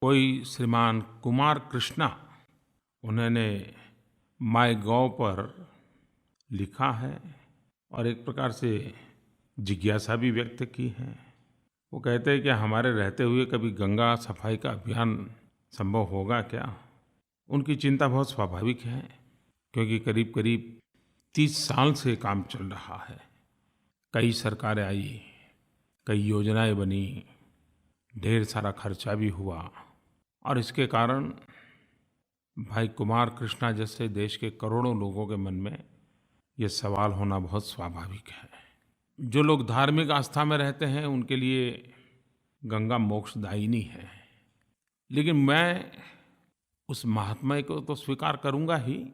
कोई श्रीमान कुमार कृष्णा, उन्होंने माइगोव पर लिखा है और एक प्रकार से जिज्ञासा भी व्यक्त की है। वो कहते हैं कि हमारे रहते हुए कभी गंगा सफाई का अभियान संभव होगा क्या? उनकी चिंता बहुत स्वाभाविक है, क्योंकि करीब-करीब 30 साल से काम चल रहा है। कई सरकारें आई, कई योजनाएं बनी, ढेर सारा खर्चा भी हुआ और इसके कारण भाई कुमार कृष्णा जैसे देश के करोड़ों लोगों के मन में ये सवाल होना बहुत स्वाभाविक है। जो लोग धार्मिक आस्था में रहते हैं उनके लिए गंगा मोक्षदायिनी है, लेकिन मैं उस महात्म्य को तो स्वीकार करूंगा ही,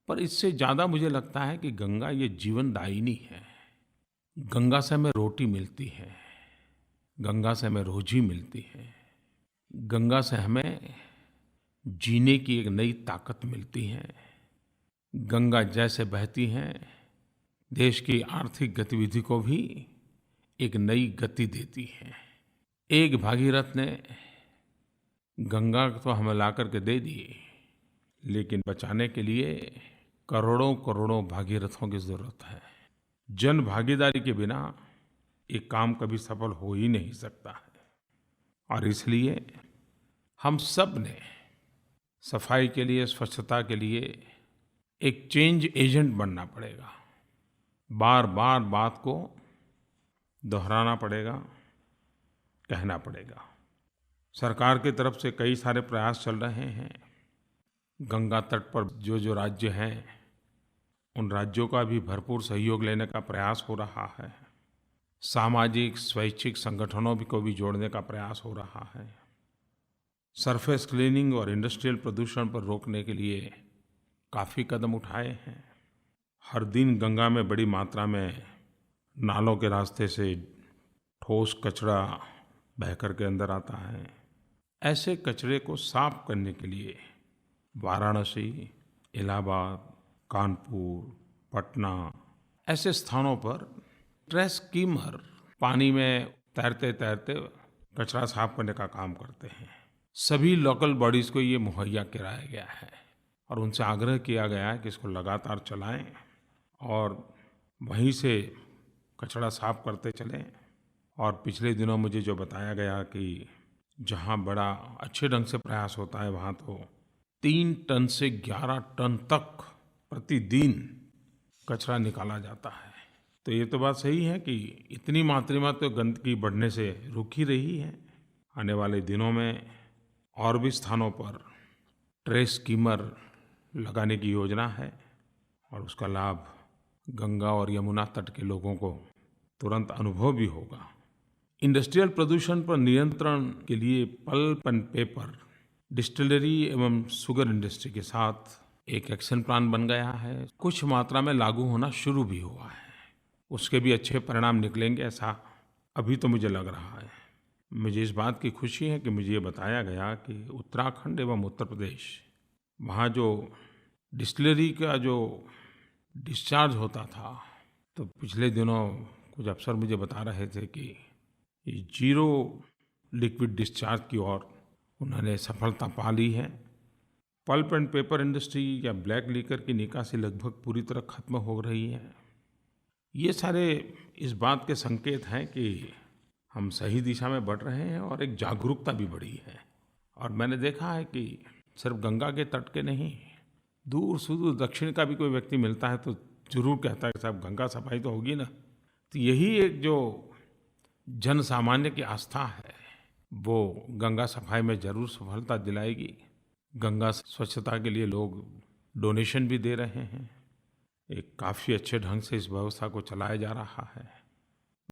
पर इससे ज़्यादा मुझे लगता है कि गंगा ये जीवनदायिनी है। गंगा से हमें रोटी मिलती है, गंगा से हमें रोजी मिलती है, गंगा से हमें जीने की एक नई ताकत मिलती है। गंगा जैसे बहती है, देश की आर्थिक गतिविधि को भी एक नई गति देती है। एक भागीरथ ने गंगा तो हमें ला करके दे दी, लेकिन बचाने के लिए करोड़ों करोड़ों भागीरथों की ज़रूरत है। जन भागीदारी के बिना ये काम कभी सफल हो ही नहीं सकता है और इसलिए हम सब ने सफाई के लिए, स्वच्छता के लिए एक चेंज एजेंट बनना पड़ेगा। बार-बार बात को दोहराना पड़ेगा, कहना पड़ेगा। सरकार की तरफ से कई सारे प्रयास चल रहे हैं। गंगा तट पर जो राज्य हैं, उन राज्यों का भी भरपूर सहयोग लेने का प्रयास हो रहा है। सामाजिक स्वैच्छिक संगठनों को भी जोड़ने का प्रयास हो रहा है। सरफेस क्लीनिंग और इंडस्ट्रियल प्रदूषण पर रोकने के लिए काफ़ी कदम उठाए हैं। हर दिन गंगा में बड़ी मात्रा में नालों के रास्ते से ठोस कचरा बह कर के अंदर आता है। ऐसे कचरे को साफ करने के लिए वाराणसी, इलाहाबाद, कानपुर, पटना ऐसे स्थानों पर ट्रैश स्कीमर पानी में तैरते-तैरते कचरा साफ करने का काम करते हैं। सभी लोकल बॉडीज़ को ये मुहैया कराया गया है और उनसे आग्रह किया गया है कि इसको लगातार चलाएं और वहीं से कचरा साफ करते चलें। और पिछले दिनों मुझे जो बताया गया कि जहां बड़ा अच्छे ढंग से प्रयास होता है, वहां तो 3 टन से 11 टन तक प्रतिदिन कचरा निकाला जाता है। तो ये तो बात सही है कि इतनी मात्रा में तो गंदगी बढ़ने से रुक ही रही है। आने वाले दिनों में और भी स्थानों पर ट्रैश स्कीमर लगाने की योजना है और उसका लाभ गंगा और यमुना तट के लोगों को तुरंत अनुभव भी होगा। इंडस्ट्रियल प्रदूषण पर नियंत्रण के लिए पल्प एंड पेपर, डिस्टिलरी एवं शुगर इंडस्ट्री के साथ एक एक्शन प्लान बन गया है। कुछ मात्रा में लागू होना शुरू भी हुआ है। उसके भी अच्छे परिणाम निकलेंगे, ऐसा अभी तो मुझे लग रहा है। मुझे इस बात की खुशी है कि मुझे ये बताया गया कि उत्तराखंड एवं उत्तर प्रदेश, वहाँ जो डिस्टिलरी का जो डिस्चार्ज होता था, तो पिछले दिनों कुछ अफसर मुझे बता रहे थे कि ये जीरो लिक्विड डिस्चार्ज की ओर उन्होंने सफलता पा ली है। पल्प एंड पेपर इंडस्ट्री या ब्लैक लिकर की निकासी लगभग पूरी तरह खत्म हो रही है। ये सारे इस बात के संकेत हैं कि हम सही दिशा में बढ़ रहे हैं और एक जागरूकता भी बढ़ी है। और मैंने देखा है कि सिर्फ गंगा के तट के नहीं, दूर सुदूर दक्षिण का भी कोई व्यक्ति मिलता है तो ज़रूर कहता है कि साहब गंगा सफाई तो होगी ना। तो यही एक जो जन सामान्य की आस्था है, वो गंगा सफाई में ज़रूर सफलता दिलाएगी। गंगा स्वच्छता के लिए लोग डोनेशन भी दे रहे हैं। एक काफ़ी अच्छे ढंग से इस व्यवस्था को चलाया जा रहा है।